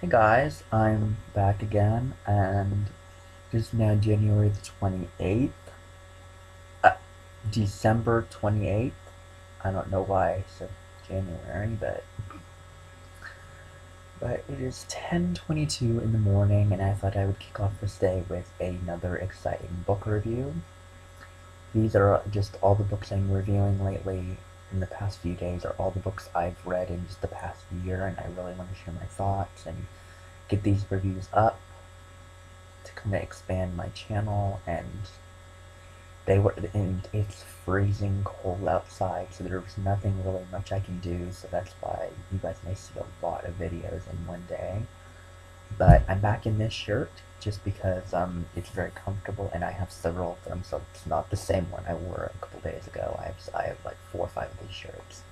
Hey guys, I'm back again, and it is now January the 28th. Uh, December 28th. I don't know why I said January, but it is 10:22 in the morning, and I thought I would kick off this day with another exciting book review. These are just all the books I'm reviewing lately in the past few days, are all the books I've read in just the past year, and I really want to share my thoughts and get these reviews up to kind of expand my channel. And it's freezing cold outside, so there's nothing really much I can do, so that's why you guys may see a lot of videos in one day. But I'm back in this shirt just because it's very comfortable, and I have several of them, so it's not the same one I wore a couple days ago. I have like 4 or 5 of these shirts.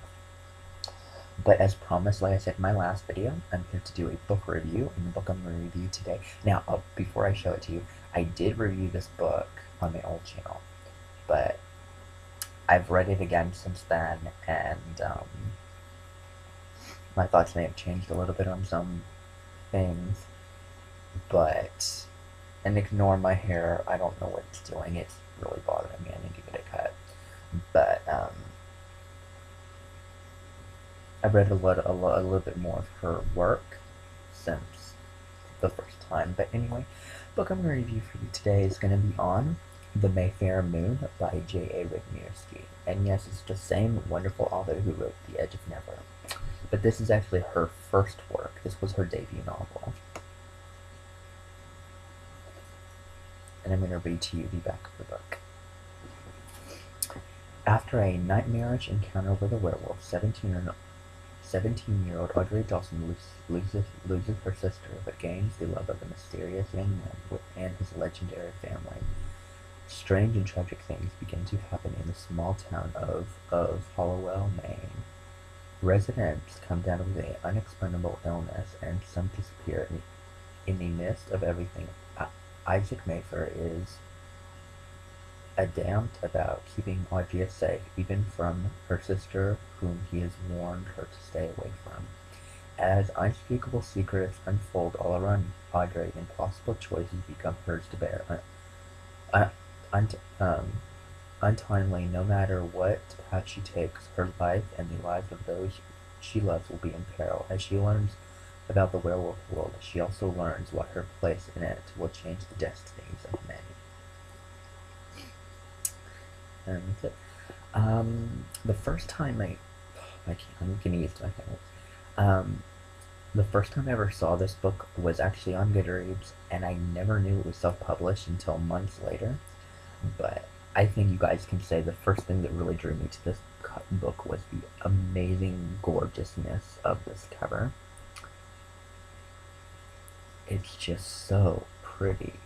But as promised, like I said in my last video, I'm here to do a book review, and the book I'm going to review today. Now, before I show it to you, I did review this book on my old channel, but I've read it again since then, and my thoughts may have changed a little bit on some things, but, and ignore my hair, I don't know what it's doing, it's really bothering me, I need to get it cut, but, I've read a little bit more of her work since the first time. But anyway, the book I'm going to review for you today is going to be on The Mayfair Moon by J.A. Redmerski. And yes, it's the same wonderful author who wrote The Edge of Never. But this is actually her first work. This was her debut novel. And I'm going to read to you the back of the book. After a nightmarish encounter with a werewolf, 17-year-old Audrey Dawson loses her sister, but gains the love of a mysterious young man and his legendary family. Strange and tragic things begin to happen in the small town of Hollowell, Maine. Residents come down with an unexplainable illness, and some disappear. In the midst of everything, Isaac Mayfair is adamant about keeping Audrey safe, even from her sister, whom he has warned her to stay away from. As unspeakable secrets unfold all around Audrey, impossible choices become hers to bear. Untimely, no matter what path she takes, her life and the lives of those she loves will be in peril. As she learns about the werewolf world, she also learns what her place in it will change the destinies of many. And that's it. The first time I'm getting used to my camera. The first time I ever saw this book was actually on Goodreads, and I never knew it was self-published until months later. But I think you guys can say the first thing that really drew me to this book was the amazing gorgeousness of this cover. It's just so pretty.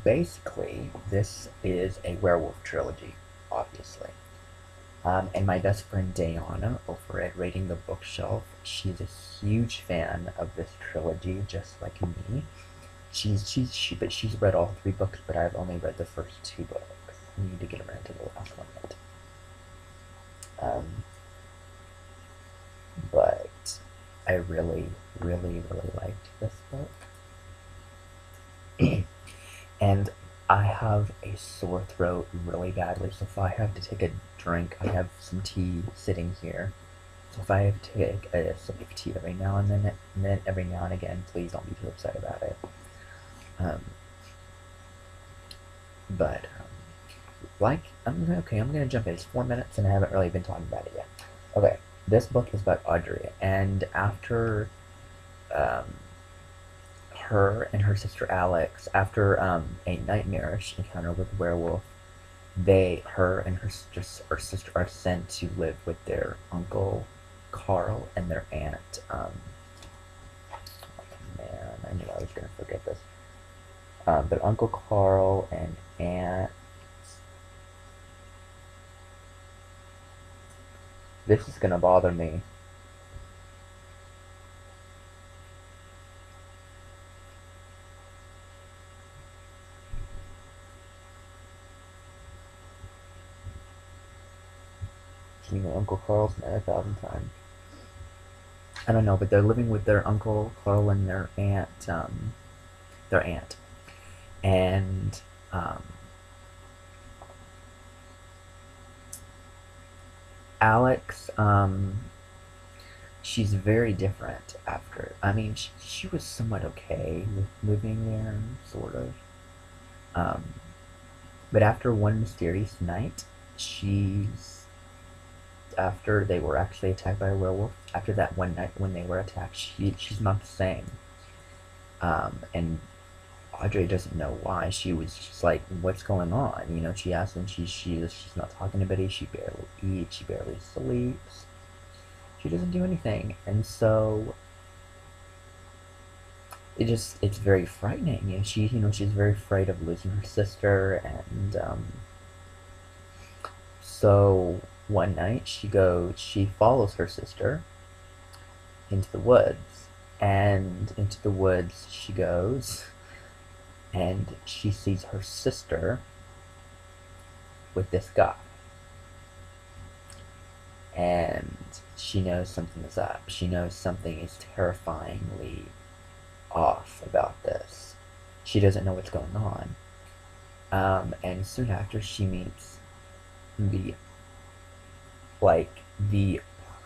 Basically, this is a werewolf trilogy, obviously. And my best friend Dayana over at Rating the Bookshelf, she's a huge fan of this trilogy, just like me. But she's read all 3 books, but I've only read the first 2 books. I need to get around to the last one yet. But I really, really, really liked this book. And I have a sore throat really badly, so if I have to take a drink, I have some tea sitting here. So if I have to take a sip of tea every now and then every now and again, please don't be too upset about it. I'm gonna jump in. It's 4 minutes, and I haven't really been talking about it yet. Okay, this book is about Audrey, and after her and her sister Alex, after a nightmarish encounter with a werewolf, her and her sister are sent to live with their uncle Carl and their aunt. Oh man, I knew I was gonna forget this. Their uncle Carl and aunt. This is gonna bother me. Uncle Carl's met 1,000 times. I don't know, but they're living with their uncle Carl and their aunt, and um, Alex, she's very different after. I mean, she was somewhat okay with moving there, sort of. Um, but after one mysterious night, she's after they were actually attacked by a werewolf. After that one night when they were attacked, she's not the same. And Audrey doesn't know why. She was just like, "What's going on?" You know, she asks, and she's not talking to anybody. She barely eats. She barely sleeps. She doesn't do anything, and so it's very frightening. And she's very afraid of losing her sister, and so one night she follows her sister into the woods, and into the woods she goes, and she sees her sister with this guy, and she knows something is up. She knows something is terrifyingly off about this. She doesn't know what's going on. And soon after, she meets the the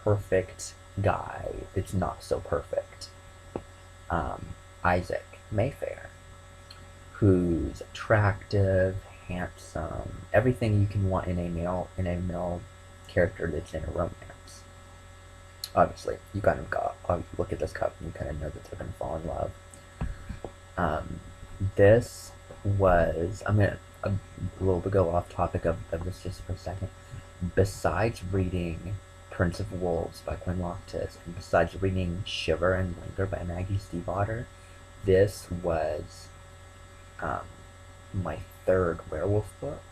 perfect guy that's not so perfect, um, Isaac Mayfair, who's attractive, handsome, everything you can want in a male character that's in a romance. Obviously, you kind of look at this couple and you kind of know that they're going to fall in love. This was I'm gonna a little bit go off topic of this just for a second. Besides reading Prince of Wolves by Quinn Loftus, and besides reading Shiver and Linger by Maggie Stiefvater, this was um, my third werewolf book,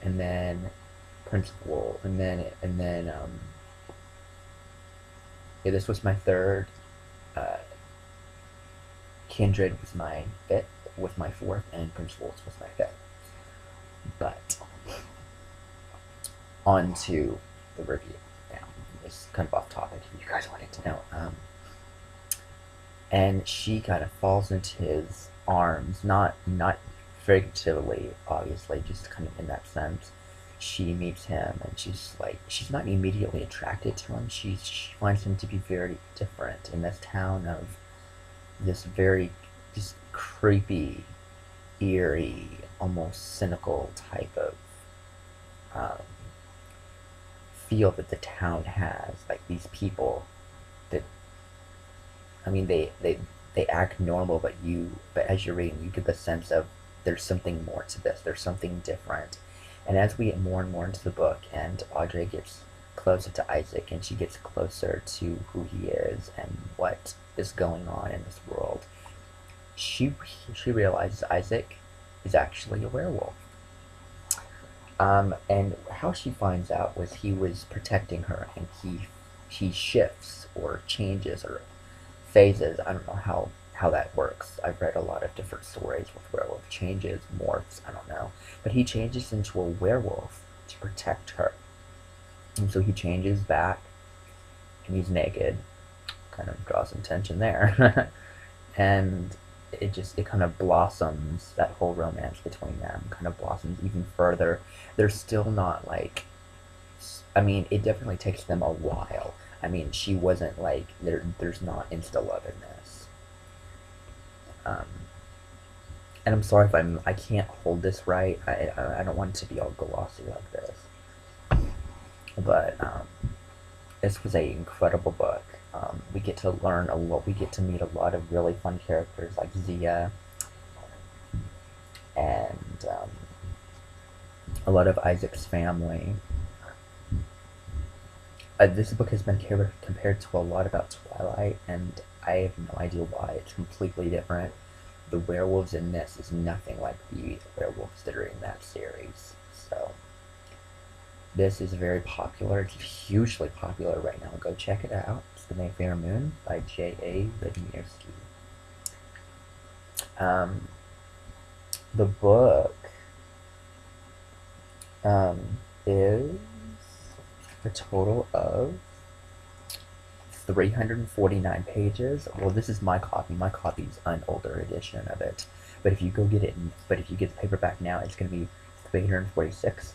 and then Prince of Wolves, and then yeah, this was my third. Uh, Kindred was my fifth, was my fourth, and Prince of Wolves was my fifth. But on to the review now. It's kind of off topic if you guys wanted to know. And she kind of falls into his arms, not figuratively, obviously, just kind of in that sense. She meets him, and she's not immediately attracted to him. She finds him to be very different in this town of this very just creepy, eerie, almost cynical type of um, feel that the town has. Like these people that, I mean, they act normal, but as you're reading, you get the sense of there's something more to this. There's something different. And as we get more and more into the book, and Audrey gets closer to Isaac, and she gets closer to who he is and what is going on in this world, she realizes Isaac is actually a werewolf. And how she finds out was he was protecting her, and he shifts or changes or phases. I don't know how that works. I've read a lot of different stories with werewolf changes, morphs, I don't know. But he changes into a werewolf to protect her. And so he changes back, and he's naked. Kind of draws some tension there. And it kind of blossoms, that whole romance between them kind of blossoms even further. They're still not like, I mean, it definitely takes them a while. I mean, she wasn't like, there's not insta love in this. Um, and I'm sorry if I can't hold this right. I don't want it to be all glossy like this. But this was a incredible book. We get to learn a lot. We get to meet a lot of really fun characters like Zia, and a lot of Isaac's family. This book has been compared to a lot about Twilight, and I have no idea why. It's completely different. The werewolves in this is nothing like the werewolves that are in that series. So this is very popular. It's hugely popular right now. Go check it out. It's The Mayfair Moon by J.A. Redmerski. The book is a total of 349 pages. Well, this is my copy. My copy's an older edition of it. But if you go get it, but if you get the paperback now, it's going to be 346.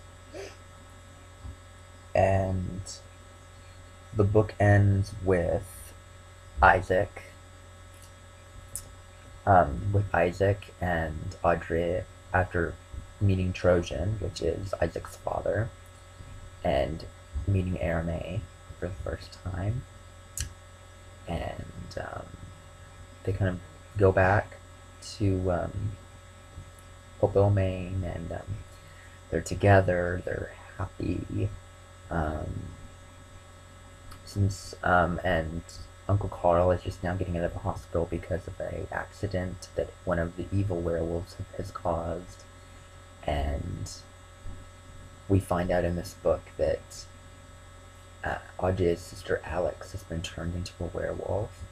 And the book ends with Isaac, and Audrey after meeting Trojan, which is Isaac's father, and meeting Arame for the first time, and they kind of go back to Hopewell, Maine, and they're together, they're happy, and Uncle Carl is just now getting out of the hospital because of an accident that one of the evil werewolves has caused, and we find out in this book that Audrey's sister Alex has been turned into a werewolf,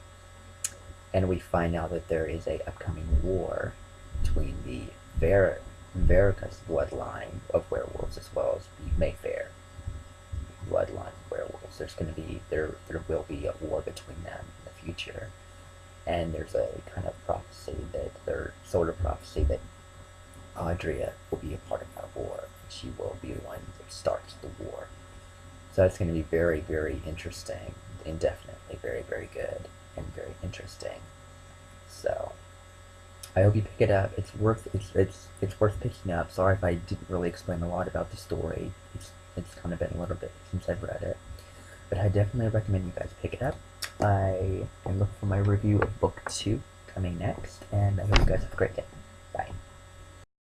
and we find out that there is a upcoming war between the Veracruz bloodline of werewolves as well as the Mayfair bloodline of werewolves. There will be a war between them in the future, and there's a kind of prophecy that Audrey will be a part of that war, and she will be the one that starts the war. So that's going to be very, very interesting, and definitely very, very good and very interesting. So I hope you pick it up. It's worth picking up. Sorry if I didn't really explain a lot about the story. It's kind of been a little bit since I've read it, but I definitely recommend you guys pick it up. I am looking for my review of book 2 coming next, and I hope you guys have a great day.